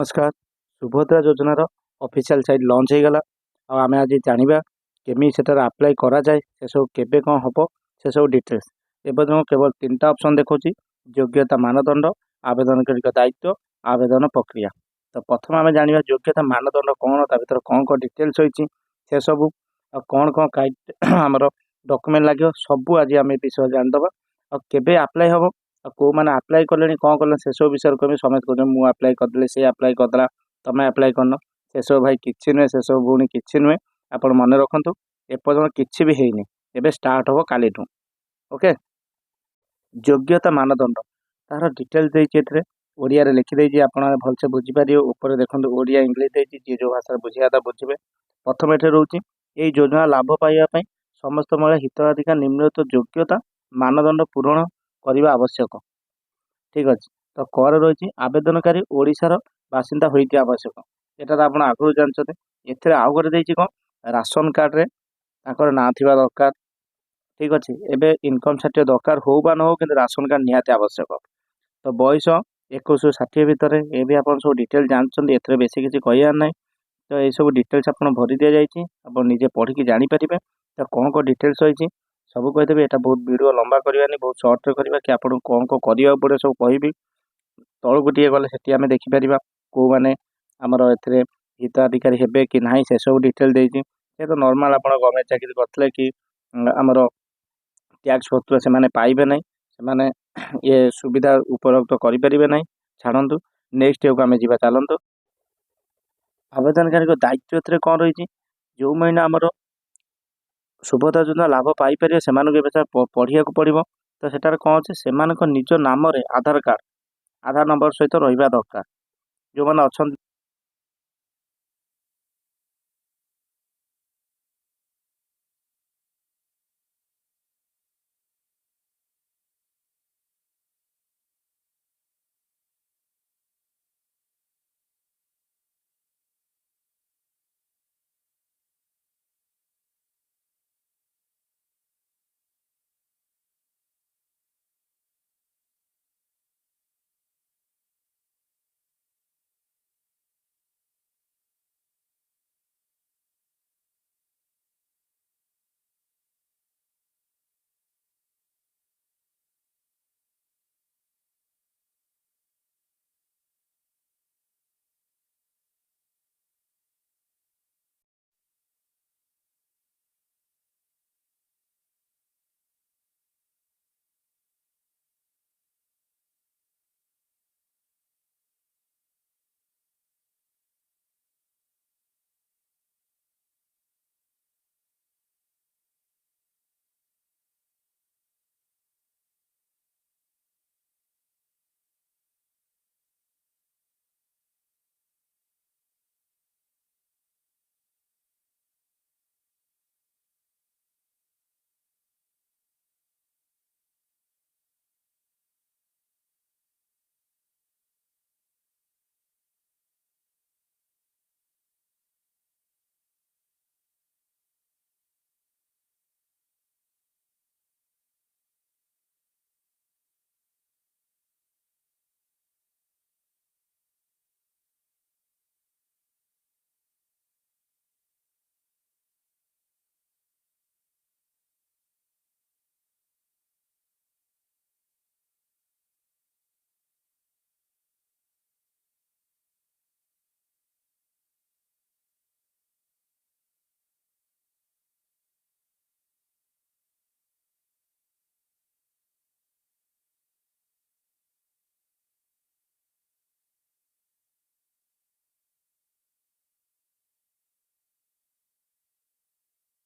नमस्कार। सुभद्रा योजनार official site launch हो गला आम आज जाना केमी से अप्लाई करा जाए से सब केबे कौन हम से सब डिटेल्स एवं केवल 3टा ऑप्शन देखा योग्यता मानदंड आवेदन दायित्व आवेदन प्रक्रिया। तो प्रथम आम जाना योग्यता मानदंड कौन भर कौन कौन डिटेल्स होती से सब कौन कौन आमर डॉक्यूमेंट लगे सबू आज आम विषय जानीदे केबे अप्लाई हम कौ मैंने अप्लाई कले कौन कले से सब विषय कह समस्त कहते मुझे अप्लाई करदे से अप्लाई करदेला तुम्हें अप्लाई करन से सब भाई किसी नुहे से सब भूणी कि नुहे आप मन रखु एपर्तन किसी भी हैनी एबे स्टार्ट हम काली ओके। योग्यता मानदंड तार डिटेल्स देती ओडिया लिखिदे आप भलसे बुझीपारे ऊपर देखते ओडिया इंग्लीश देती जी जो भाषा बुझा बुझे। प्रथम ये रोचे ये योजना लाभ पाइबापी समस्त महिला हिताधिकार निम्नलिखित योग्यता मानदंड पूरण करने आवश्यक। ठीक अच्छे तो कर रही आवेदनकारी ओडिशार बासिंदा होती आवश्यक यहाँ तो आप आगुरी जानते एथे आउ गए कौन राशन कार्ड रे ना थिबा दरकार। ठीक अच्छे एबे इनकम सर्टिफिकेट दरकार हो बा न हो कि राशन कार्ड निहाती आवश्यक। तो बयस 21 ରୁ 60 भितर ये भी आप सब डिटेल जानते एथे बेसी किसी कहर ना। तो ये सब डिटेल्स आप भरी दि जाइए आप निजे पढ़ी जानीपारे तो कौन कौन डिटेल्स रही सब कहीदेवी। यहाँ बहुत वीडियो लंबा करवानी बहुत सर्ट्रे करवा कि आपको कौन कौन करा पड़े सब कहि तौक टे गले से आम देखिपर कौ मैंने आमर ए हिताधिकारी हे कि ना से सब डिटेल देती ये तो नॉर्मल आप गवर्नमेंट चाकरी करते कि आमर टैक्स पत्र से मैंने पाइबे ना से ये सुविधा उपलब्ध करें ना। छाड़ू नेक्स्ट को आम जा चलतु आवेदनकारी दायित्व कौन रही जो महीना आमर सुभद्रा योजना लाभ पाइपर से पढ़िया पड़ो तो सेटार कौन अच्छे से निज नाम आधार कार्ड आधार नंबर सहित रहा दरकार जो मैंने अच्छा